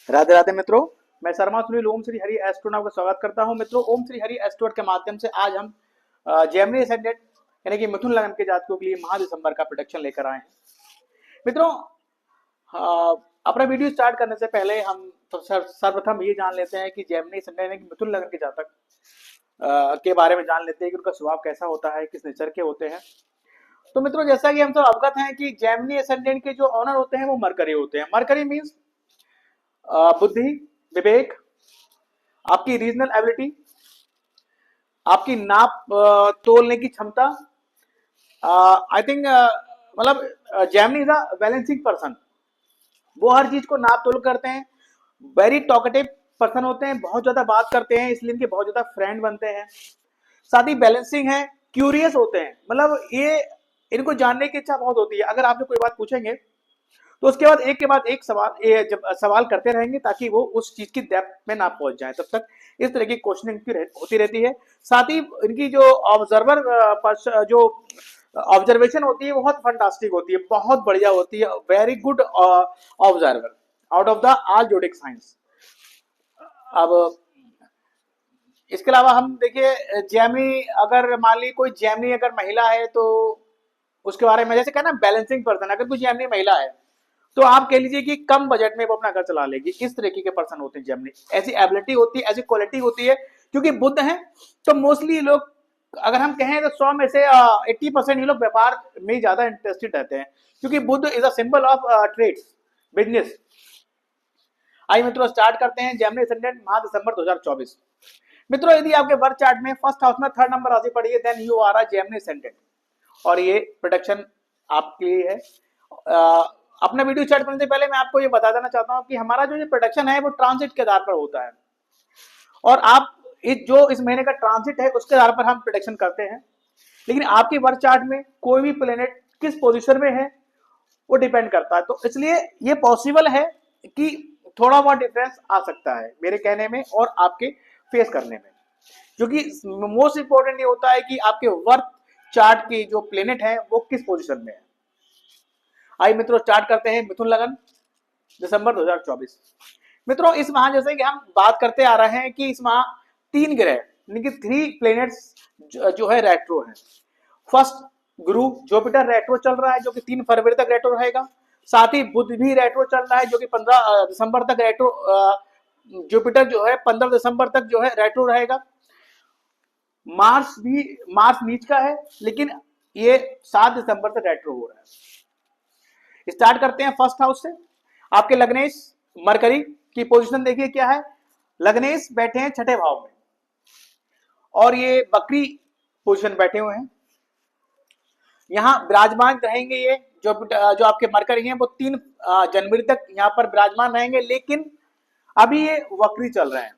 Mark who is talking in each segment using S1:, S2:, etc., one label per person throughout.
S1: राधे राधे मित्रों। मैं शर्मा सुनील ओम श्री हरि एस्ट्रो नाम का स्वागत करता हूं। मित्रों, ओम श्री हरि एस्ट्रो के माध्यम से आज हम जेमिनी असेंडेंट यानी कि मिथुन लग्न के जातकों के लिए माह दिसंबर का प्रोडिक्शन लेकर आए हैं। मित्रों, अपना वीडियो स्टार्ट करने से पहले हम तो सर्वप्रथम ये जान लेते हैं कि जेमिनी असेंडेंट यानी कि मिथुन लग्न के जातक के बारे में जान लेते हैं कि उनका स्वभाव कैसा होता है, किस नेचर के होते हैं। तो मित्रों, जैसा कि हम सब अवगत हैं कि जेमिनी असेंडेंट के जो ऑनर होते हैं वो मरकरी होते हैं। मरकरी मीन्स बुद्धि, विवेक, आपकी रीजनल एबिलिटी, आपकी नाप तोलने की क्षमता। आई थिंक मतलब Gemini is a balancing person. वो हर चीज को नाप तोल करते हैं। वेरी टॉकेटिव पर्सन होते हैं, बहुत ज्यादा बात करते हैं, इसलिए इनके बहुत ज्यादा फ्रेंड बनते हैं। साथ ही बैलेंसिंग है, क्यूरियस होते हैं, मतलब ये इनको जानने की इच्छा बहुत होती है। अगर आपसे कोई बात पूछेंगे तो उसके बाद एक सवाल जब सवाल करते रहेंगे ताकि वो उस चीज की डेप्थ में ना पहुंच जाए, तब तक इस तरह की क्वेश्चनिंग होती रहती है। साथ ही इनकी जो जो ऑब्जर्वेशन होती है बहुत फंटास्टिक होती है, बहुत बढ़िया होती है। Very good observer out of the all जोडिक science. अब इसके अलावा हम देखिए, जेमिनी अगर मान ली कोई जेमिनी अगर महिला है तो उसके बारे में जैसे कहना बैलेंसिंग पर्सन, अगर कोई जेमिनी महिला है तो आप कह लीजिए कि कम बजट में वो अपना घर चला लेगी। इस तरीके के पर्सन होते हैं जेमिनी। ऐसी एबिलिटी होती है, ऐसी क्वालिटी होती है। क्योंकि बुध है तो मोस्टली लोग, अगर हम कहें तो 100 में से 80% ये लोग व्यापार में ज्यादा इंटरेस्टेड रहते हैं, क्योंकि Budh is a symbol of trade, business. आइए मित्रों, स्टार्ट करते हैं जेमिनी असेंडेंट माह दिसंबर 2024। मित्रों, यदि आपके बर्थ चार्ट में फर्स्ट हाउस में 3rd नंबर राशि पड़ी है, then you are a Gemini ascendant. और ये प्रोडक्शन आपके लिए है। अपना वीडियो स्टार्ट करने से पहले मैं आपको ये बता देना चाहता हूं कि हमारा जो ये प्रोडक्शन है वो ट्रांजिट के आधार पर होता है, और आप इस महीने का ट्रांजिट है उसके आधार पर हम प्रोडक्शन करते हैं। लेकिन आपके बर्थ चार्ट में कोई भी प्लेनेट किस पोजीशन में है वो डिपेंड करता है। तो इसलिए ये पॉसिबल है कि थोड़ा बहुत डिफरेंस आ सकता है मेरे कहने में और आपके फेस करने में, क्योंकि मोस्ट इंपॉर्टेंट ये होता है कि आपके बर्थ चार्ट की जो प्लेनेट है वो किस पोजीशन में है। आइए मित्रों, स्टार्ट करते हैं मिथुन लगन दिसंबर 2024। मित्रों, इस माह जैसे कि हम बात करते आ रहे हैं कि इस माह 3 ग्रह यानी कि 3 प्लेनेट्स जो है रेट्रो है। फर्स्ट, गुरु जुपिटर रेट्रो चल रहा है जो कि 3 फरवरी तक रेट्रो रहेगा। साथ ही बुध भी रेट्रो चल रहा है जो कि 15 दिसंबर तक रेट्रो, जुपिटर जो है 15 दिसंबर तक जो है रेट्रो रहेगा। मार्स नीच का है, लेकिन ये 7 दिसंबर तक रेट्रो हो रहा है। स्टार्ट करते हैं फर्स्ट हाउस से। आपके लग्नेश मरकरी की पोजीशन देखिए क्या है। लग्नेश बैठे हैं 6ठे भाव में और ये बकरी पोजीशन बैठे हुए हैं। यहाँ विराजमान रहेंगे ये जो आपके मरकरी हैं वो 3 जनवरी तक यहाँ पर विराजमान रहेंगे, लेकिन अभी ये वक्री चल रहे हैं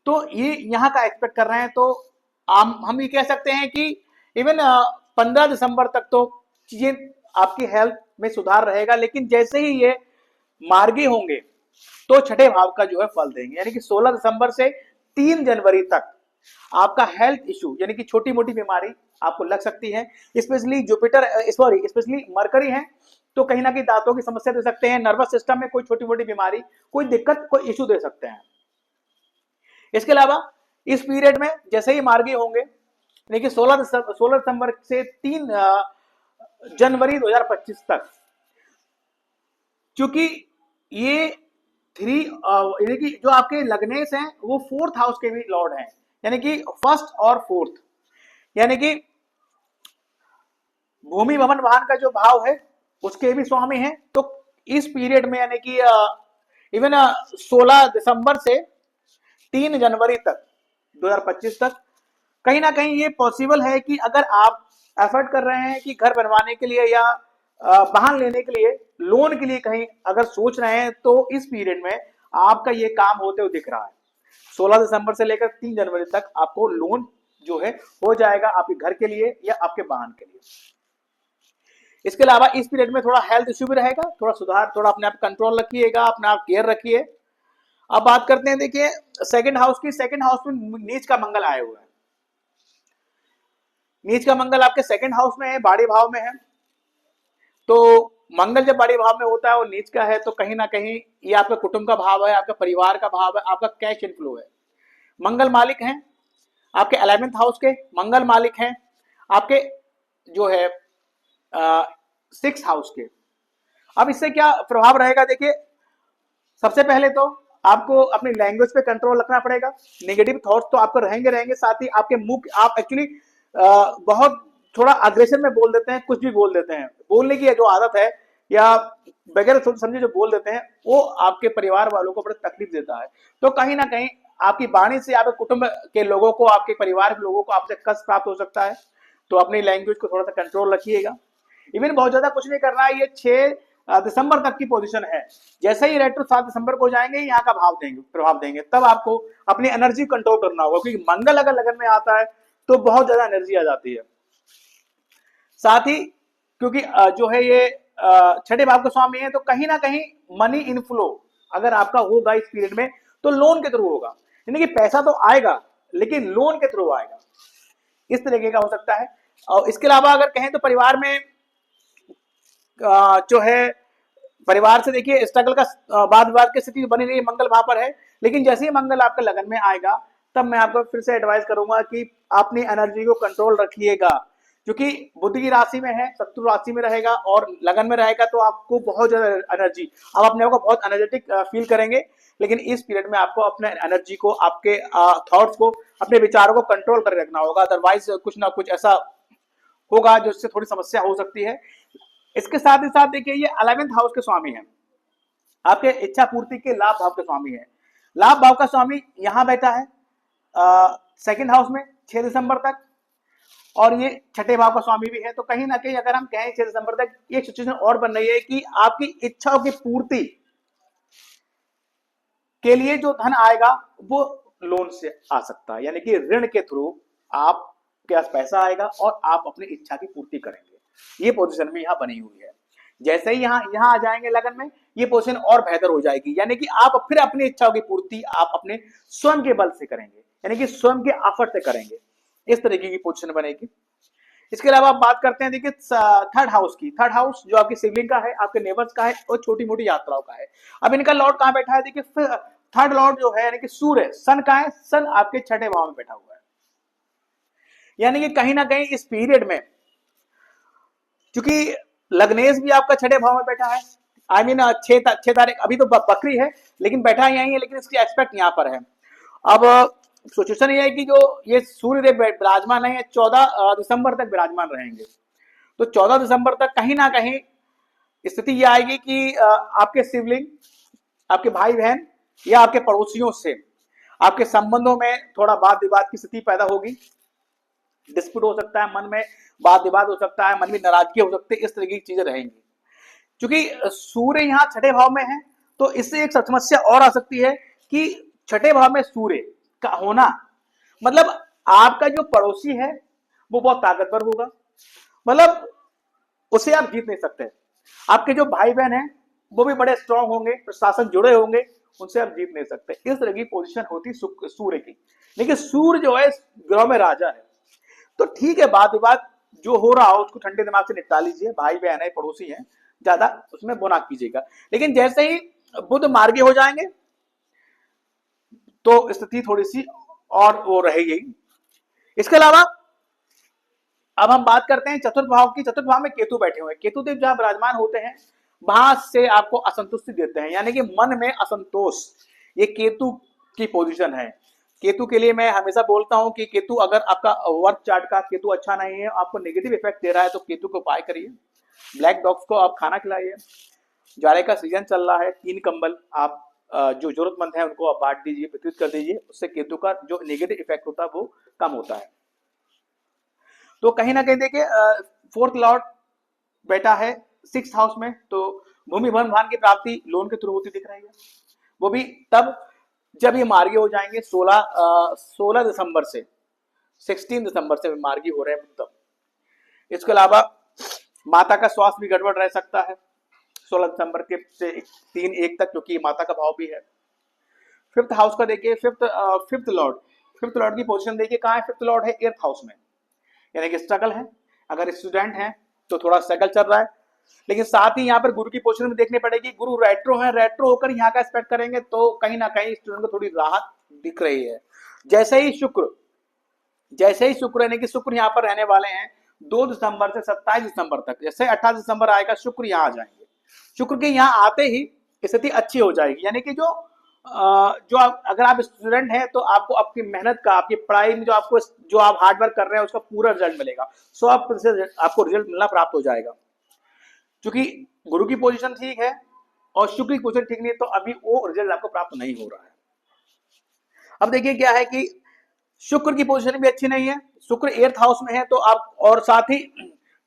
S1: तो ये यहाँ का एक्सपेक्ट कर रहे हैं। तो हम ये कह सकते हैं कि इवन 15 दिसंबर तक तो चीजें आपकी हेल्थ में सुधार रहेगा, लेकिन जैसे ही ये मार्गी होंगे तो 6ठे भाव का जो है फल देंगे, यानी कि 16 दिसंबर से 3 जनवरी तक आपका हेल्थ इशू यानी कि छोटी मोटी बीमारी आपको लग सकती है। स्पेशली स्पेशली मरकरी है तो कहीं ना कहीं दांतों की समस्या दे सकते हैं, नर्वस सिस्टम में कोई छोटी मोटी बीमारी, कोई दिक्कत, कोई इशू दे सकते हैं। इसके अलावा इस पीरियड में जैसे ही मार्गी होंगे यानी कि 16 दिसंबर से 3 जनवरी 2025 तक, क्योंकि ये 3 यानी कि जो आपके लग्नेश हैं वो 4th हाउस के भी लॉर्ड हैं, यानी कि फर्स्ट और 4th, यानी कि भूमि भवन वाहन का जो भाव है उसके भी स्वामी हैं। तो इस पीरियड में यानी कि इवन 16 दिसंबर से 3 जनवरी तक 2025 तक कहीं ना कहीं ये पॉसिबल है कि अगर आप एफर्ट कर रहे हैं कि घर बनवाने के लिए या वाहन लेने के लिए, लोन के लिए कहीं अगर सोच रहे हैं तो इस पीरियड में आपका ये काम होते हुए दिख रहा है। 16 दिसंबर से लेकर 3 जनवरी तक आपको लोन जो है हो जाएगा आपके घर के लिए या आपके वाहन के लिए। इसके अलावा इस पीरियड में थोड़ा हेल्थ इश्यू भी रहेगा, थोड़ा सुधार, थोड़ा अपने आप कंट्रोल रखिएगा, अपने आप केयर रखिए। अब बात करते हैं, देखिए सेकंड हाउस की। सेकंड हाउस में नीच का मंगल आया हुआ है। नीच का मंगल आपके सेकंड हाउस में है, बाड़ी भाव में है। तो मंगल जब बड़े भाव में होता है और नीच का है तो कहीं ना कहीं ये आपका कुटुंब का भाव है, आपका परिवार का भाव है, आपका कैश इनफ्लो है। मंगल मालिक हैं आपके 11th हाउस के, मंगल मालिक हैं आपके जो है 6th हाउस के। अब इससे क्या प्रभाव रहेगा, देखिए सबसे पहले तो आपको अपनी लैंग्वेज पे कंट्रोल रखना पड़ेगा। नेगेटिव थॉट्स तो आपको रहेंगे रहेंगे, साथ ही आपके मुंह, आप एक्चुअली बहुत थोड़ा अग्रेशन में बोल देते हैं, कुछ भी बोल देते हैं। बोलने की जो आदत है या बगैर सोच समझे जो बोल देते हैं वो आपके परिवार वालों को बड़ी तकलीफ देता है। तो कहीं ना कहीं आपकी वाणी से आपके कुटुंब के लोगों को, आपके परिवार के लोगों को आपसे कष्ट प्राप्त हो सकता है। तो अपनी लैंग्वेज को थोड़ा सा कंट्रोल रखिएगा। इवन बहुत ज्यादा कुछ नहीं करना है, ये 6 दिसंबर तक की पोजीशन है। जैसे ही रेट्रो 7 दिसंबर को जाएंगे यहाँ का भाव देंगे, प्रभाव देंगे, तब आपको अपनी एनर्जी कंट्रोल करना होगा, क्योंकि मंगल अगर लगन में आता है तो बहुत ज्यादा एनर्जी आ जाती है। साथ ही क्योंकि जो है ये 6ठे भाव का स्वामी है, तो कहीं ना कहीं मनी इनफ्लो अगर आपका होगा इस पीरियड में तो लोन के थ्रू होगा, यानी कि पैसा तो आएगा लेकिन लोन के थ्रू आएगा, इस तरीके का हो सकता है। और इसके अलावा अगर कहें तो परिवार में जो है परिवार से देखिए स्ट्रगल का वाद विवाद की स्थिति बनी रही, मंगल वहां पर है, लेकिन जैसे ही मंगल आपके लगन में आएगा तब मैं आपको फिर से एडवाइस करूंगा कि अपनी एनर्जी को कंट्रोल रखिएगा, क्योंकि बुध की राशि में है, शत्रु राशि में रहेगा और लगन में रहेगा तो आपको बहुत ज्यादा एनर्जी, आप अपने आप को बहुत एनर्जेटिक फील करेंगे। लेकिन इस पीरियड में आपको अपने एनर्जी को, आपके थॉट्स को, अपने विचारों को कंट्रोल कर रखना होगा, अदरवाइज कुछ ना कुछ ऐसा होगा जिससे थोड़ी समस्या हो सकती है। इसके साथ ही साथ देखिए ये 11th हाउस के स्वामी हैं, आपके इच्छा पूर्ति के लाभ भाव के स्वामी है। लाभ भाव का स्वामी यहां बैठा है 2nd हाउस में 6 दिसंबर तक, और ये 6ठे भाव का स्वामी भी है। तो कहीं ना कहीं अगर हम कहें 6 दिसंबर तक एक सिचुएशन और बन रही है कि आपकी इच्छाओं की पूर्ति के लिए जो धन आएगा वो लोन से आ सकता है, यानी कि ऋण के थ्रू आपके पास पैसा आएगा और आप अपनी इच्छा की पूर्ति करेंगे। ये पोजीशन भी यहाँ बनी हुई है। जैसे ही यहाँ आ जाएंगे लगन में, ये पोजीशन और बेहतर हो जाएगी, यानी कि आप फिर अपनी इच्छाओं की पूर्ति आप अपने स्वयं के बल से करेंगे, यानी कि स्वयं के एफर्ट से करेंगे, इस तरीके की पोजीशन बनेगी। इसके अलावा आप बात करते हैं देखिए 3rd हाउस की। 3rd हाउस जो आपकी सिबलिंग का है, आपके नेबर्स का है और छोटी मोटी यात्राओं का है। अब इनका लॉर्ड कहां बैठा है, देखिए 3rd लॉर्ड जो है यानी कि सूर्य, सन का है, सन आपके 6ठे भाव में बैठा हुआ है। यानी कि कहीं ना कहीं इस पीरियड में क्योंकि लग्नेश भी आपका 6ठे भाव में बैठा है, आई मीन 6 तारीख, अभी तो बकरी है लेकिन बैठा यही है, लेकिन इसकी एक्सपेक्ट यहाँ पर है। अब सिचुएशन ये है कि जो ये सूर्य देव विराजमान है 14 दिसंबर तक विराजमान रहेंगे। तो 14 दिसंबर तक कहीं ना कहीं स्थिति ये आएगी कि आपके सिबलिंग, आपके भाई बहन या आपके पड़ोसियों से आपके संबंधों में थोड़ा वाद विवाद की स्थिति पैदा होगी, डिस्प्यूट हो सकता है, मन में वाद विवाद हो सकता है, मन में नाराजगी हो सकती है, इस तरह की चीजें रहेंगी। क्योंकि सूर्य यहाँ 6ठे भाव में है तो इससे एक समस्या और आ सकती है कि 6ठे भाव में सूर्य का होना मतलब आपका जो पड़ोसी है वो बहुत ताकतवर होगा, मतलब उसे आप जीत नहीं सकते। आपके जो भाई बहन हैं वो भी बड़े स्ट्रांग होंगे, प्रशासन जुड़े होंगे, उनसे आप जीत नहीं सकते। इस तरह की पोजीशन होती सूर्य की। लेकिन सूर्य जो है ग्रह में राजा है, तो ठीक है, वाद विवाद जो हो रहा हो उसको ठंडे दिमाग से निपटा लीजिए, भाई बहन है, पड़ोसी हैं, ज्यादा उसमें वो ना कीजिएगा। लेकिन जैसे ही बुध मार्गी हो जाएंगे तो स्थिति थोड़ी सी और वो रहेगी। इसके अलावा अब हम बात करते हैं चतुर्थ भाव की। चतुर्थ भाव में केतु बैठे हुए हैं। केतु देव जहां विराजमान होते हैं वहां से आपको असंतुष्टि देते हैं, यानी कि मन में असंतोष, ये केतु की पोजीशन है। केतु के लिए मैं हमेशा बोलता हूं कि केतु अगर आपका वर्क चार्ट का केतु अच्छा नहीं है, आपको नेगेटिव इफेक्ट दे रहा है, तो केतु को उपाय करिए, ब्लैक डॉग्स को आप खाना खिलाइए। जाड़े का सीजन चल रहा है, 3 कंबल आप जो जरूरतमंद है उनको आप बांट दीजिए, वितरित कर दीजिए, उससे केतु का जो नेगेटिव इफेक्ट होता है वो कम होता है। तो कहीं ना कहीं देखिए 4th लॉर्ड बैठा है 6th हाउस में, तो भूमि भवन वाहन की प्राप्ति लोन के थ्रू होती दिख रही है, वो भी तब जब ये मार्गी हो जाएंगे 16 दिसंबर से 16 दिसंबर से मार्गी हो रहे हैं तब। इसके अलावा माता का स्वास्थ्य भी गड़बड़ रह सकता है 16 दिसंबर के से 3-1 तक, क्योंकि माता का भाव भी है। 5th हाउस का देखिए, फिफ्थ लॉर्ड की पोजीशन देखिए कहाँ है। 5th लॉर्ड है 8th हाउस में, यानी कि स्ट्रगल है। अगर स्टूडेंट हैं तो थोड़ा स्ट्रगल चल रहा है, लेकिन साथ ही यहाँ पर गुरु की पोजीशन में देखनी पड़ेगी, गुरु रेट्रो है, रेट्रो होकर यहाँ का एक्सपेक्ट करेंगे तो कहीं ना कहीं स्टूडेंट को थोड़ी राहत दिख रही है। जैसे ही शुक्र यानी कि शुक्र यहाँ पर रहने वाले हैं 2 दिसंबर से 27 दिसंबर तक, जैसे 28 दिसंबर आएगा शुक्र यहाँ आ जाएंगे। शुक्र के यहाँ आते ही स्थिति अच्छी हो जाएगी, यानी कि अगर आप स्टूडेंट हैं तो आपको आपकी मेहनत का, आपकी पढ़ाई में जो आप हार्ड वर्क कर रहे हैं उसका पूरा रिजल्ट मिलेगा, 100% आपको रिजल्ट मिलना प्राप्त हो जाएगा। क्योंकि गुरु की पोजीशन ठीक है और शुक्र की पोजीशन ठीक नहीं है, तो अभी वो रिजल्ट आपको प्राप्त नहीं हो रहा है। अब देखिए क्या है कि शुक्र की पोजीशन भी अच्छी नहीं है, शुक्र 8th हाउस में है, तो आप, और साथ ही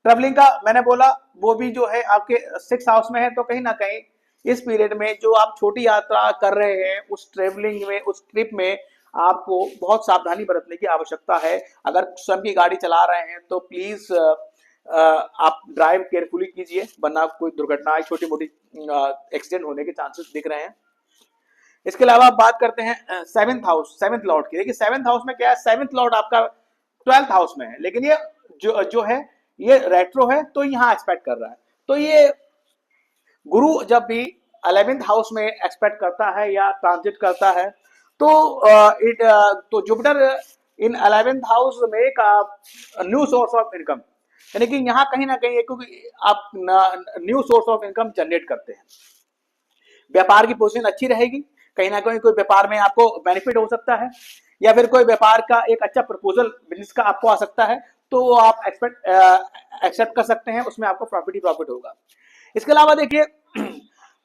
S1: ट्रेवलिंग का मैंने बोला वो भी जो है आपके 6th हाउस में है, तो कहीं ना कहीं इस पीरियड में जो आप छोटी यात्रा कर रहे हैं उस ट्रेवलिंग में, उस ट्रिप में आपको बहुत सावधानी बरतने की आवश्यकता है। अगर स्वयं की गाड़ी चला रहे हैं तो प्लीज आप ड्राइव केयरफुली कीजिए, वरना कोई दुर्घटना, छोटी मोटी एक्सीडेंट होने के चांसेस दिख रहे हैं। इसके अलावा आप बात करते हैं 7th हाउस, 7th लॉर्ड की। देखिए 7th हाउस में क्या है, 7th लॉर्ड आपका 12th हाउस में है, लेकिन ये जो है ये रेट्रो है, तो यहाँ एक्सपेक्ट कर रहा है। तो ये गुरु जब भी 11th हाउस में एक्सपेक्ट करता है या ट्रांजिट करता है तो जुपिटर इन 11th हाउस में का न्यू सोर्स ऑफ इनकम, यानी कि यहाँ कहीं ना कहीं क्योंकि आप new source of income generate करते हैं। व्यापार की पोजीशन अच्छी रहेगी, कहीं ना कहीं कोई व्यापार में आपको बेनिफिट हो सकता है, या फिर कोई व्यापार का एक अच्छा प्रपोजल बिजनेस का आपको आ सकता है, तो वो आप एक्सेप्ट कर सकते हैं, उसमें आपको प्रॉफिट ही प्रॉफिट होगा। इसके अलावा देखिए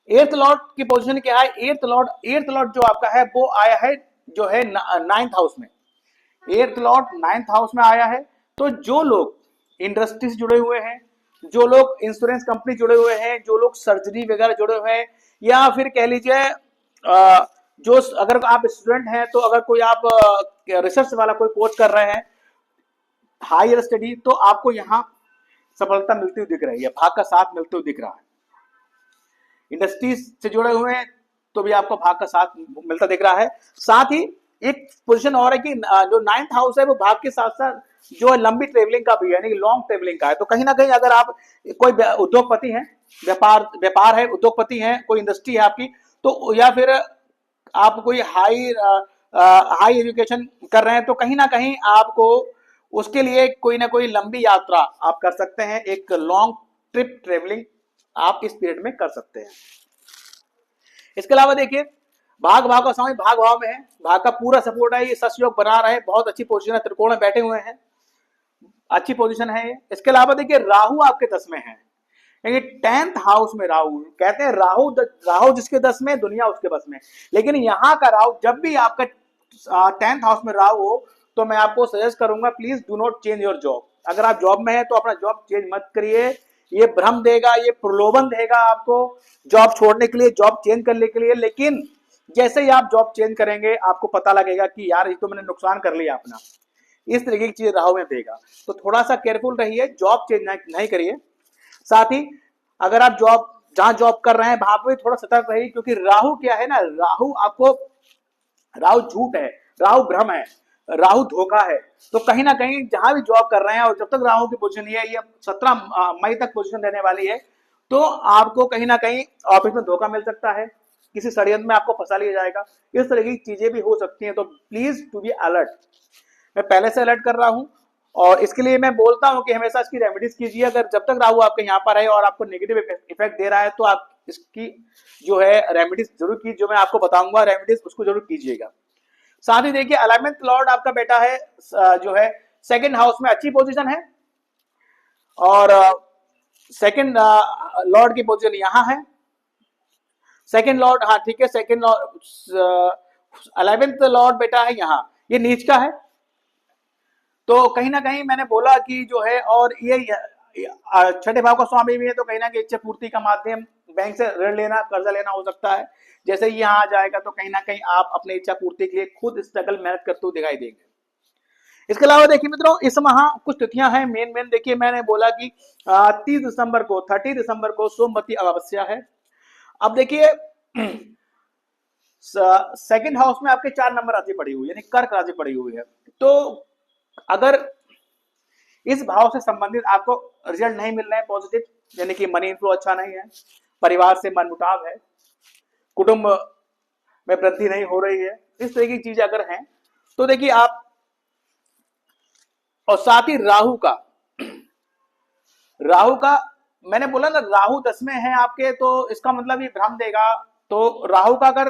S1: 8th लॉर्ड की पोजीशन क्या है, 8th लॉर्ड जो आपका है वो आया है जो है 9th हाउस में। 8th लॉर्ड 9th हाउस में आया है, तो जो लोग इंडस्ट्री से जुड़े हुए हैं, जो लोग इंश्योरेंस कंपनी जुड़े हुए हैं, जो लोग सर्जरी वगैरह जुड़े हुए हैं, या फिर कह लीजिए जो अगर आप स्टूडेंट हैं तो अगर कोई आप रिसर्च वाला कोई कोर्स कर रहे हैं, हायर स्टडी, तो आपको यहाँ सफलता मिलती हुई दिख रही है, भाग का साथ मिलते हुए दिख रहा है। इंडस्ट्रीज से जुड़े हुए हैं तो भी आपको भाग का साथ मिलता दिख रहा है। साथ ही एक पोजीशन और है कि जो 9th हाउस है वो भाग के साथ साथ जो है लंबी ट्रेवलिंग का भी है, यानी कि लॉन्ग ट्रेवलिंग का है। तो कहीं ना कहीं अगर आप कोई उद्योगपति हैं, व्यापार है, उद्योगपति हैं, कोई इंडस्ट्री है आपकी, तो या फिर आप कोई हाई एजुकेशन कर रहे हैं, तो कहीं ना कहीं आपको उसके लिए कोई ना कोई लंबी यात्रा आप कर सकते हैं, एक लॉन्ग ट्रिप ट्रेवलिंग आप इस पीरियड में कर सकते हैं। इसके अलावा देखिए भाग का समय भाग भाव में है, भाग का पूरा सपोर्ट है, ये ससयोग बना रहे, बहुत अच्छी पोजीशन है, त्रिकोण में बैठे हुए हैं, अच्छी पोजीशन है ये। इसके अलावा देखिए राहु आपके 10 में है, 10th हाउस में राहु, कहते हैं राहु जिसके 10 में दुनिया उसके बस में। लेकिन यहाँ का राहु, जब भी आपका 10th हाउस में राहु हो तो मैं आपको सजेस्ट करूंगा please do not change your job. अगर आप जॉब में है तो अपना जॉब चेंज मत करिए, ये भ्रम देगा, ये प्रलोभन देगा आपको जॉब छोड़ने के लिए, जॉब चेंज करने के लिए। लेकिन जैसे ही आप जॉब चेंज करेंगे आपको पता लगेगा कि यार ये तो मैंने नुकसान कर लिया अपना, इस तरीके की चीज राहु में देगा। तो थोड़ा सा केयरफुल रहिए, जॉब चेंज नहीं करिए। साथ ही अगर आप जहां जॉब कर रहे हैं वहां पर थोड़ा सतर्क रहिए, क्योंकि राहु क्या है ना, राहु झूठ है, राहु भ्रम है, राहु धोखा है। तो कहीं ना कहीं जहां भी जॉब कर रहे हैं, और जब तक राहु की पोजीशन है, ये 17 मई तक पोजीशन रहने वाली है, तो आपको कहीं ना कहीं ऑफिस में धोखा मिल सकता है, किसी षड्यंत्र में आपको फंसा लिया जाएगा, इस तरह की चीजें भी हो सकती हैं। तो प्लीज टू बी अलर्ट, मैं पहले से अलर्ट कर रहा हूं, और इसके लिए मैं बोलता हूं कि हमेशा इसकी रेमेडीज कीजिए। अगर जब तक राहु आपके यहाँ पर है और आपको नेगेटिव इफेक्ट दे रहा है, तो आप इसकी जो है रेमेडीज जरूर कीजिए, जो मैं आपको बताऊंगा रेमेडीज, उसको जरूर कीजिएगा। साथ ही देखिए 11th लॉर्ड आपका बेटा है जो है 2nd हाउस में, अच्छी पोजीशन है, और 2nd लॉर्ड की पोजीशन यहां है। 2nd लॉर्ड, हाँ ठीक है, 2nd लॉर्ड 11th लॉर्ड बेटा है यहाँ, ये नीच का है। तो कहीं ना कहीं मैंने बोला कि जो है, और ये 6ठे भाव का स्वामी भी है, तो कहीं ना कहीं इच्छा पूर्ति का माध्यम बैंक से ऋण लेना, कर्जा लेना हो सकता है। जैसे ही यहाँ आ जाएगा तो कहीं ना कहीं आप अपनी इच्छा पूर्ति के लिए खुद स्ट्रगल मेहनत करते हुए दिखाई देंगे। इसके अलावा देखिए मित्रों, इस माह कुछ तिथियां हैं मेन देखिए, मैंने बोला कि 30 दिसंबर को सोमवती अमावस्या है। अब देखिए 2nd हाउस में आपके 4 नंबर राशि पड़ी हुई है, यानी कर्क राशि पड़ी हुई है। तो अगर इस भाव से संबंधित आपको रिजल्ट नहीं मिल रहे हैं पॉजिटिव, यानी कि मनी इनफ्लो अच्छा नहीं है, परिवार से मनमुटाव है, कुटुंब में वृद्धि नहीं हो रही है, इस तरह की चीजें अगर हैं तो देखिए आप, और साथ ही राहु का मैंने बोला ना, राहु 10 में है आपके, तो इसका मतलब ये भ्रम देगा। तो राहु का अगर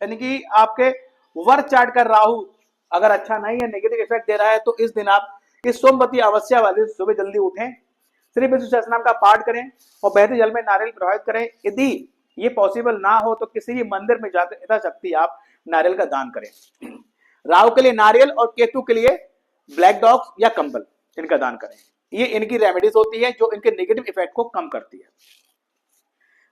S1: यानी कि आपके वर्क चार्ट का राहु अगर अच्छा नहीं है, नेगेटिव इफेक्ट दे रहा है, तो इस दिन आप इस सोमवती अमावस्या वाले सुबह जल्दी उठें, श्री विष्णु सहस्त्रनाम का पाठ करें और बहते जल में नारियल प्रवाहित करें। यदि ये पॉसिबल ना हो तो किसी भी मंदिर में जाकर यथाशक्ति आप नारियल का दान करें। राहु के लिए नारियल और केतु के लिए ब्लैक डॉग्स या कंबल, इनका दान करें। ये इनकी रेमेडीज होती है जो इनके नेगेटिव इफेक्ट को कम करती है।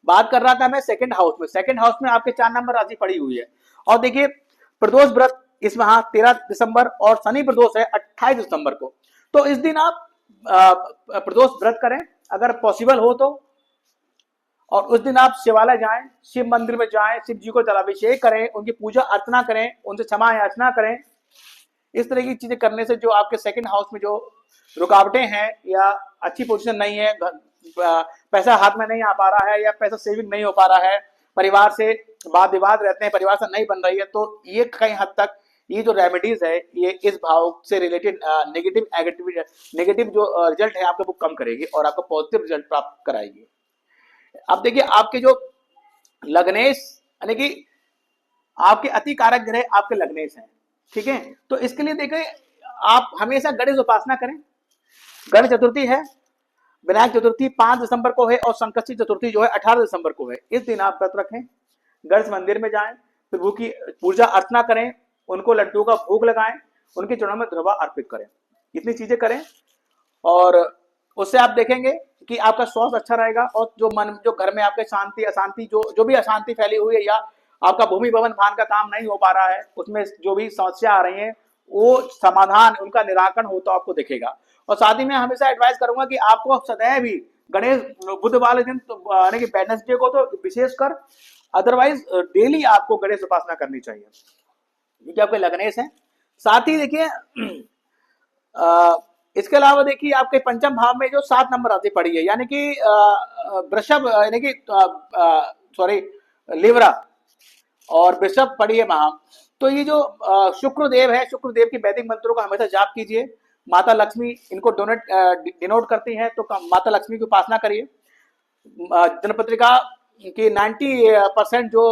S1: बात कर रहा था मैं सेकंड हाउस में। सेकंड हाउस में आपके 4 नंबर राशि पड़ी हुई है, और देखिए प्रदोष व्रत इस माह 13 दिसंबर और शनि प्रदोष है 28 दिसंबर को। तो इस दिन आप प्रदोष व्रत करें अगर पॉसिबल हो तो, और उस दिन आप शिवालय जाएं, शिव मंदिर में जाएं, शिव जी को जलाभिषेक करें, उनकी पूजा अर्चना करें, उनसे क्षमा याचना करें। इस तरह की चीजें करने से जो आपके सेकंड हाउस में जो रुकावटें हैं या अच्छी पोजीशन नहीं है, पैसा हाथ में नहीं आ पा रहा है या पैसा सेविंग नहीं हो पा रहा है, परिवार से वाद विवाद रहते हैं, परिवार से नहीं बन रही है, तो ये कहीं हद तक ये जो रेमेडीज है ये इस भाव से रिलेटेड नेगेटिव जो रिजल्ट है आपको वो कम करेगी और आपको पॉजिटिव रिजल्ट प्राप्त कराएगी। अब देखिए आपके जो लग्नेश यानी कि आपके अति कारक ग्रह आपके लग्नेश हैं, ठीक है। तो इसके लिए देखिए आप हमेशा गणेश उपासना करें। गणेश चतुर्थी है, विनायक चतुर्थी 5 दिसंबर को है और संकष्टी चतुर्थी जो है 18 दिसंबर को है। इस दिन आप व्रत रखें, गणेश मंदिर में जाएं, प्रभु की पूजा अर्चना करें, उनको लड्डू का भोग लगाएं, उनके चरणों में द्रवा अर्पित करें। इतनी चीजें करें और उससे आप देखेंगे कि आपका स्वास्थ्य अच्छा रहेगा और जो घर में आपके शांति अशांति जो भी अशांति फैली हुई है या आपका भूमि भवन भान का काम नहीं हो पा रहा है, उसमें जो भी समस्या आ रही है वो समाधान उनका निराकरण होता आपको दिखेगा। और साथ ही में हमेशा एडवाइस करूंगा कि आपको सदैव भी गणेश बुध वाले दिन यानी कि वेडनेसडे को तो विशेषकर, अदरवाइज डेली आपको गणेश उपासना करनी चाहिए, क्योंकि आपके लग्नेश हैं। साथ ही देखिए इसके अलावा देखिए आपके पंचम भाव में जो 7 नंबर राशि पड़ी है, यानी कि वृषभ यानी कि सॉरी लिब्रा और वृषभ पड़ी है महा। तो ये जो शुक्रदेव है, शुक्रदेव की वैदिक मंत्रों का हमेशा जाप कीजिए। माता लक्ष्मी इनको डिनोट करती हैं, तो माता लक्ष्मी की उपासना करिए। जनपत्रिका की 90% जो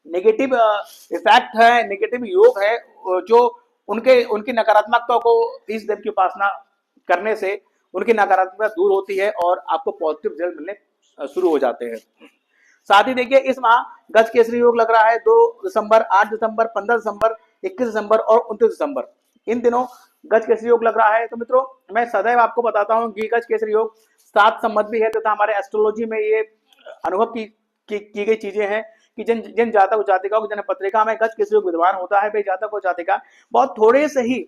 S1: नेगेटिव इफेक्ट है, नेगेटिव योग है, जो उनकी नकारात्मकता को इस देव की उपासना करने से उनकी नकारात्मकता दूर होती है और आपको पॉजिटिव रिजल्ट मिलने शुरू हो जाते हैं। साथ ही देखिए इस माह गज केसरी योग लग रहा है 2 दिसंबर, 8 दिसंबर, 15 दिसंबर, 21 दिसंबर और 29 दिसंबर। इन दिनों गज केसरी योग लग रहा है। तो मित्रों मैं सदैव आपको बताता हूँ कि गज केसरी योग 7 सम्मत भी है तथा हमारे एस्ट्रोलॉजी में ये अनुभव की गई चीजें हैं कि जिन जातक जातिका जन पत्रिका में गज केसरी योग विद्वान होता है, वे जातक और जातिका बहुत थोड़े से ही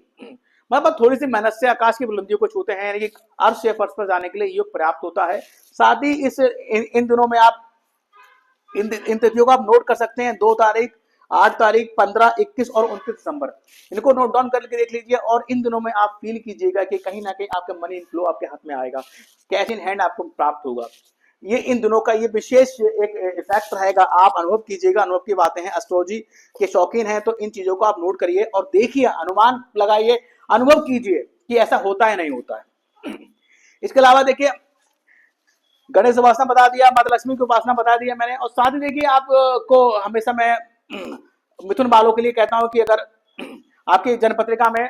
S1: मतलब थोड़ी सी मेहनत से आकाश की बुलंदियों को छूते हैं, यानी कि अर्श या फर्श पर जाने के लिए योग पर्याप्त होता है। साथ ही इन दिनों में आप इन तिथियों को आप नोट कर सकते हैं, 2 तारीख, 8 तारीख, 15, 21 और 29 दिसंबर, इनको नोट डाउन करके देख लीजिए और इन दिनों में आप फील कीजिएगा कि कहीं ना कहीं आपका मनी इनफ्लो आपके हाथ में आएगा, कैश इन हैंड आपको प्राप्त होगा। ये इन दिनों का ये विशेष एक इफेक्ट रहेगा, आप अनुभव कीजिएगा। अनुभव की बातें हैं, एस्ट्रोलॉजी के शौकीन हैं तो इन चीजों को आप नोट करिए और देखिए, अनुमान लगाइए, अनुभव कीजिए कि ऐसा होता है नहीं होता है। इसके अलावा देखिए गणेश उपासना बता दिया, माता लक्ष्मी की उपासना बता दिया मैंने। और साथ ही देखिए आपको हमेशा मैं मिथुन वालों के लिए कहता हूं कि अगर आपकी जन्मपत्रिका में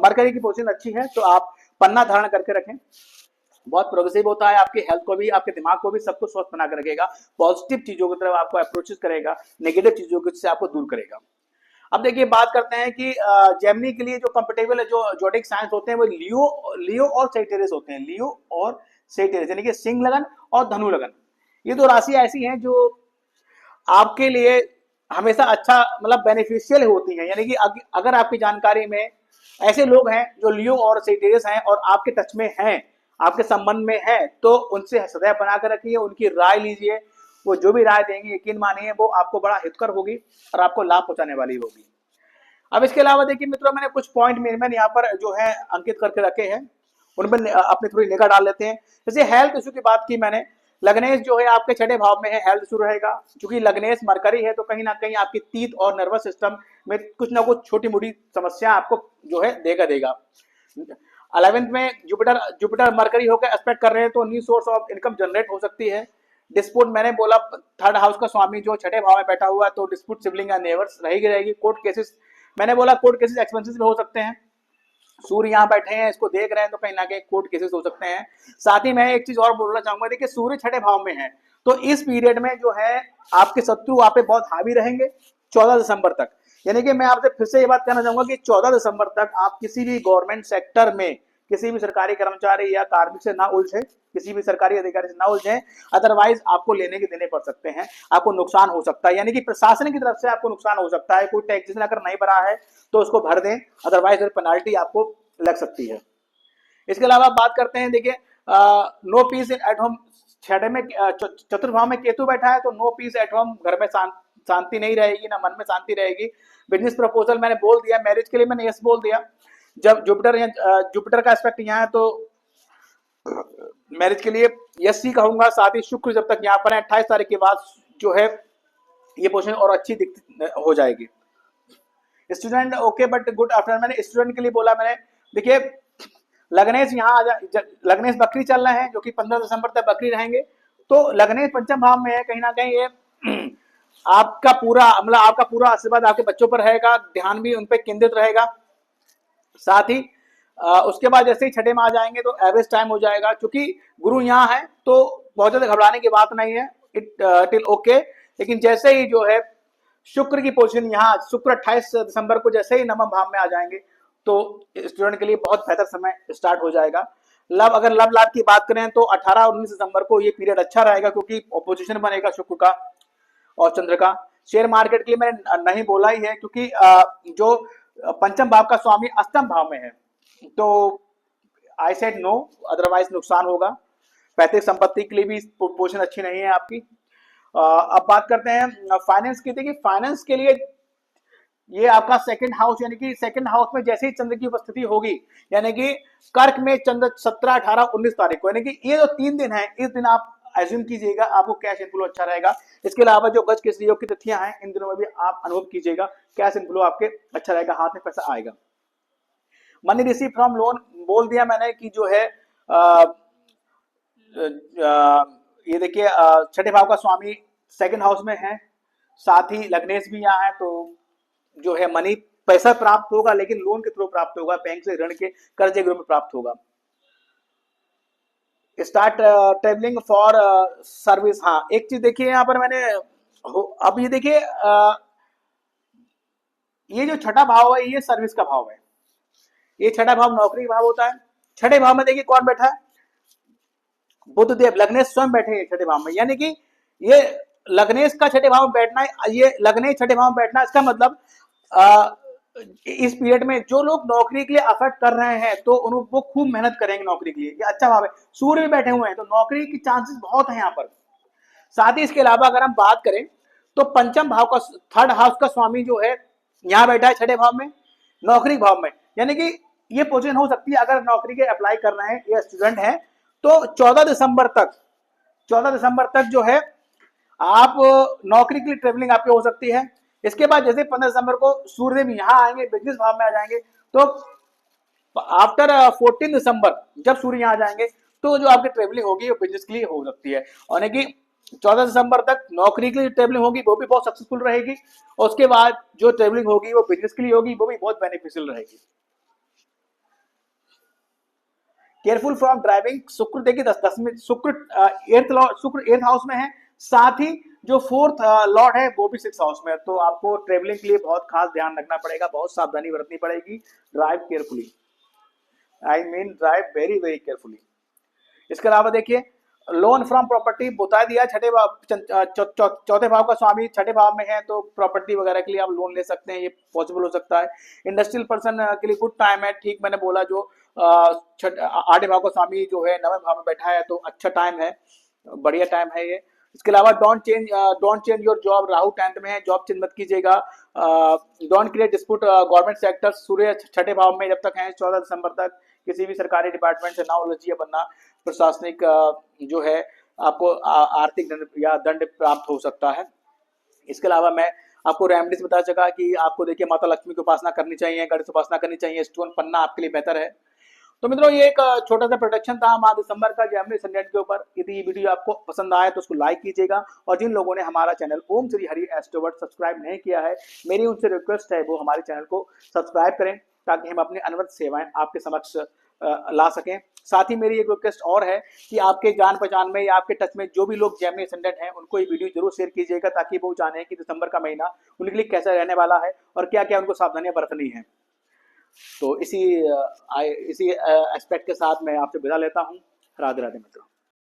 S1: मरकरी की पोजीशन अच्छी है तो आप पन्ना धारण करके रखें, बहुत प्रोग्रेसिव होता है, आपकी हेल्थ को भी, आपके दिमाग को भी, सबको स्वस्थ बना कर रखेगा, पॉजिटिव चीजों की तरफ आपको अप्रोचेस करेगा, नेगेटिव चीजों से आपको दूर करेगा। अब देखिए बात करते हैं कि जेमिनी के लिए जो कंफर्टेबल है, जो जोडिक साइंस होते हैं वो लियो और सेजिटेरियस होते हैं। लियो और सेजिटेरियस यानी कि सिंह लगन और धनु लगन, ये 2 राशि ऐसी हैं जो आपके लिए हमेशा अच्छा मतलब बेनिफिशियल होती हैं। यानी कि अगर आपकी जानकारी में ऐसे लोग हैं जो लियो और सेजिटेरियस हैं और आपके टच में हैं, आपके संबंध में है, तो उनसे सदैव बनाकर रखिए, उनकी राय लीजिए। वो जो भी राय देंगे यकीन मानिए वो आपको बड़ा हितकर होगी और आपको लाभ पहुंचाने वाली होगी। अब इसके अलावा देखिए मित्रों, मैंने कुछ पॉइंट मैंने यहाँ पर जो है अंकित करके रखे हैं उन पर अपनी थोड़ी निगाह डाल लेते हैं। जैसे हेल्थ इशू की बात की मैंने, लग्नेश जो है आपके छठे भाव में है, हेल्थ इशू रहेगा। क्योंकि लग्नेश मरकरी है तो कहीं ना कहीं आपकी तीत और नर्वस सिस्टम में कुछ ना कुछ छोटी मोटी समस्या आपको जो है देगा। 11th में जुपिटर जुपिटर मरकरी होकर एस्पेक्ट कर रहे हैं तो new source of income generate हो सकती है। डिस्प्यूट मैंने बोला, थर्ड हाउस का स्वामी जो छठे भाव में बैठा हुआ है तो डिस्प्यूट सिबलिंग या नेबर्स रहेगी। कोर्ट केसेस मैंने बोला, कोर्ट केसेस एक्सपेंसिव भी हो सकते हैं। सूर्य यहाँ बैठे हैं, इसको देख रहे हैं तो कहीं ना कहीं कोर्ट केसेस हो सकते हैं। साथ ही मैं एक चीज और बोलना चाहूंगा, देखिए सूर्य छठे भाव में है तो इस पीरियड में जो है आपके शत्रु आप पे बहुत हावी रहेंगे 14 दिसंबर तक। यानी कि मैं आपसे फिर से ये बात कहना चाहूंगा कि 14 दिसंबर तक आप किसी भी गवर्नमेंट सेक्टर में किसी भी सरकारी कर्मचारी या कार्मिक से ना उलझे, किसी भी सरकारी अधिकारी से ना उलझे, अदरवाइज आपको लेने के देने पड़ सकते हैं, आपको नुकसान हो सकता है। यानी कि प्रशासन की तरफ से आपको नुकसान हो सकता है। कोई टैक्स अगर नहीं भरा है तो उसको भर दें, अदरवाइज पेनाल्टी आपको लग सकती है। इसके अलावा बात करते हैं, देखिए नो पीस एट होम, छठे में चतुर्भाव में केतु बैठा है तो नो पीस एट होम, घर में शांति नहीं रहेगी, ना मन में शांति रहेगी। बिजनेस प्रपोजल मैंने बोल दिया, मैरिज के लिए मैंने यस बोल दिया। जब जुपिटर का एस्पेक्ट यहाँ है तो मैरिज के लिए यस ही कहूंगा। साथ ही शुक्र जब तक यहाँ पर है 28 तारीख के बाद जो है ये पोजीशन और अच्छी हो जाएगी। Student okay but good after, मैंने स्टूडेंट के लिए बोला मैंने। देखिए लग्नेश यहाँ लग्नेश बकरी चल रहे हैं जो कि 15 दिसंबर तक बकरी रहेंगे, तो लग्नेश पंचम भाव में है। कहीं ना कहीं ये आपका पूरा आशीर्वाद आपके बच्चों पर रहेगा, ध्यान भी उन पर केंद्रित रहेगा। साथ ही उसके बाद जैसे ही छठे में आ जाएंगे तो एवरेज टाइम हो जाएगा। क्योंकि गुरु यहाँ है तो बहुत ज्यादा घबराने की बात नहीं है, इट ओके। लेकिन जैसे ही जो है शुक्र की पोजीशन यहाँ, शुक्र 28 दिसंबर को जैसे ही नवम भाव में आ जाएंगे तो स्टूडेंट के लिए बहुत बेहतर समय स्टार्ट हो जाएगा। अगर लव लाभ की बात करें तो 18 और 19 दिसंबर को ये पीरियड अच्छा रहेगा क्योंकि ऑपोजिशन बनेगा शुक्र का और चंद्र का। शेयर मार्केट के लिए मैंने नहीं बोला ही है क्योंकि जो पंचम भाव का स्वामी अष्टम भाव में है तो आई सेड नो, अदरवाइज नुकसान होगा। पैतृक संपत्ति के लिए भी पोजीशन अच्छी नहीं है आपकी। अब बात करते हैं फाइनेंस की। देखिए फाइनेंस के लिए ये आपका सेकंड हाउस, यानी कि सेकंड हाउस में जैसे ही चंद्र की उपस्थिति होगी, यानी कि कर्क में चंद्र 17, 18, 19 तारीख को, यानी कि ये जो 3 दिन है इस दिन आप एज्यूम कीजिएगा आपको कैश इनफ्लो अच्छा रहेगा। इसके अलावा जो गज केसरी योग की तिथियां हैं इन दिनों में भी आप अनुभव कीजिएगा, कैश इनफ्लो आपके अच्छा रहेगा, हाथ में पैसा आएगा। मनी रिसीव फ्रॉम लोन बोल दिया मैंने कि जो है ये देखिए छठे भाव का स्वामी सेकंड हाउस में है, साथ ही लग्नेश भी यहाँ है तो जो है मनी पैसा प्राप्त होगा, लेकिन लोन के थ्रू प्राप्त होगा, बैंक से ऋण के कर्जे के रूप में प्राप्त होगा। Start travelling for service. हाँ एक चीज देखिए यहाँ पर मैंने अब ये देखिए ये जो छठा भाव है ये सर्विस का भाव है, ये छठा भाव नौकरी का भाव होता है। छठे भाव में देखिए कौन बैठा है, बुध देव, लग्नेश स्वयं बैठे हैं छठे भाव में। यानी कि ये लग्नेश का छठे भाव में बैठना है, ये लग्नेश छठे भाव में बैठना, इसका मतलब इस पीरियड में जो लोग नौकरी के लिए एफर्ट कर रहे हैं तो वो खूब मेहनत करेंगे नौकरी के लिए, ये अच्छा भाव है। सूर्य भी बैठे हुए हैं तो नौकरी की चांसेस बहुत है यहाँ पर। साथ ही इसके अलावा अगर हम बात करें तो पंचम भाव का थर्ड हाउस का स्वामी जो है यहाँ बैठा है छठे भाव में, नौकरी भाव में। यानी कि ये पोजीशन हो सकती है अगर नौकरी के अप्लाई कर रहे हैं या स्टूडेंट हैं तो 14 दिसंबर तक जो है आप नौकरी के लिए ट्रेवलिंग आपकी हो सकती है। इसके बाद जैसे 15 दिसंबर को सूर्य भी यहाँ आएंगे, बिजनेस भाव में आ जाएंगे, तो आफ्टर 14 दिसंबर जब सूर्य यहाँ आ जाएंगे तो जो आपकी ट्रेवलिंग होगी वो बिजनेस के लिए हो सकती है। यानी कि 14 दिसंबर तक नौकरी के लिए ट्रेवलिंग होगी वो भी बहुत सक्सेसफुल रहेगी, और उसके बाद जो ट्रेवलिंग होगी वो बिजनेस के लिए होगी वो भी बहुत बेनिफिशियल रहेगी। Careful from driving. शुक्र देखिए 10वें शुक्र 8th हाउस में है, साथ ही जो 4th लॉर्ड है वो भी 6th हाउस में है, तो आपको ट्रेवलिंग के लिए बहुत खास ध्यान रखना पड़ेगा, बहुत सावधानी बरतनी पड़ेगी। Drive carefully, I mean drive very very carefully. इसके अलावा देखिए लोन फ्रॉम प्रॉपर्टी बता दिया, छठे भाव चौथे भाव का स्वामी छठे भाव में है तो प्रॉपर्टी वगैरह के लिए आप लोन ले सकते हैं, ये पॉसिबल हो सकता है। इंडस्ट्रियल पर्सन के लिए गुड टाइम है, ठीक मैंने बोला। जो आठे भाव का स्वामी जो है नवे भाव में बैठा है तो अच्छा टाइम है, बढ़िया टाइम है ये। इसके अलावा don't change your job, Rahu 10th में है, जॉब चेंज मत कीजिएगा। Don't create dispute government sector, सूर्य छठे भाव में जब तक है 14 दिसंबर तक, किसी भी सरकारी डिपार्टमेंट से ना उलझिए, वरना प्रशासनिक जो है आपको आर्थिक दंड या दंड प्राप्त हो सकता है। इसके अलावा मैं आपको रेमेडीज बता चुका कि आपको देखिए माता लक्ष्मी की उपासना करनी चाहिए, गणेश उपासना करनी चाहिए, स्टोन पन्ना आपके लिए बेहतर है। तो मित्रों ये एक छोटा सा प्रोडक्शन था माह दिसंबर का जेमिनी एसेंडेंट के ऊपर। यदि ये वीडियो आपको पसंद आए तो उसको लाइक कीजिएगा, और जिन लोगों ने हमारा चैनल ओम श्री हरि एस्ट्रोवर्ड सब्सक्राइब नहीं किया है, मेरी उनसे रिक्वेस्ट है वो हमारे चैनल को सब्सक्राइब करें, ताकि हम अपनी अनवरत सेवाएं आपके समक्ष ला सकें। साथ ही मेरी एक रिक्वेस्ट और है कि आपके जान पहचान में या आपके टच में जो भी लोग जेमिनी एसेंडेंट हैं, उनको ये वीडियो जरूर शेयर कीजिएगा, ताकि वो जाने कि दिसंबर का महीना उनके लिए कैसा रहने वाला है और क्या क्या उनको सावधानियां बरतनी है। तो इसी एस्पेक्ट के साथ मैं आपसे विदा लेता हूँ। राधे राधे मित्रों।